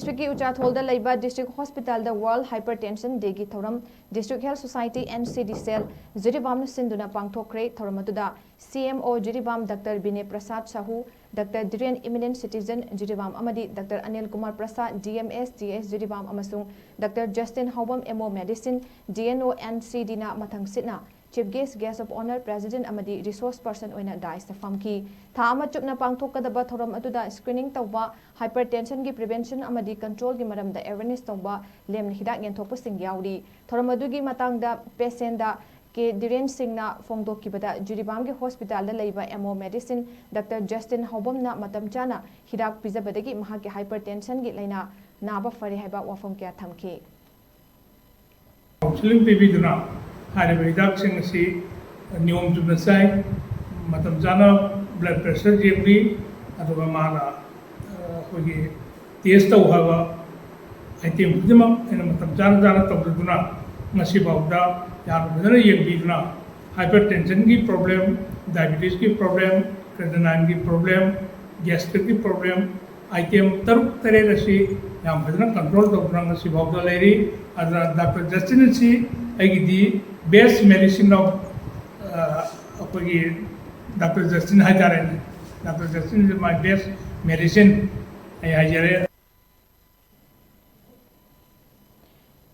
District UCHATHOL da LEIBA District Hospital da World Hypertension Day gi Thouram District Health Society NCD Cell Jiribam Sinduna Pangthokkhare Thouram atuda CMO Jiribam Dr. Bine Prasad Sahu Dr. Diren Eminent Citizen Jiribam amadi Dr. Anil Kumar Prasad DMS DS Jiribam amasung Dr. Justin Haubam MO Medicine DNO NCD na mathang sitna Chief Guest of Honor President amadi Resource Person oina dais ta famki tha ama chupna pangthokadaba thoram atuda screening tawba hypertension gi prevention amadi control gi maramda awareness tawba lemni hidak yenthokpa sing yauri thoram adugi matangda patient da ke Diren Singna Fongdokibada Jiribam gi hospital da LEIBA MO Medicine Dr. Justin Haubam na matam chana hidak pizabadagi mahaki hypertension gi laina naba fari haiba wafam kya thamki counseling pibiduna hariba hidak sing asi niyom chubna sai matam jana blood pressure jebri aduga mana hogi test taw hawa item khudima ena matam jana tawduna ngasi bawda yar badana yebiduna hypertension ki problem diabetes ki problem creatinine ki problem gastric ki problem item taruk tare rasi yam badana control tawduna ngasi bawda leri adra Dr. Justin si agidi best medicine of Dr. Justin Hajarani. Dr. Justin is my best medicine. I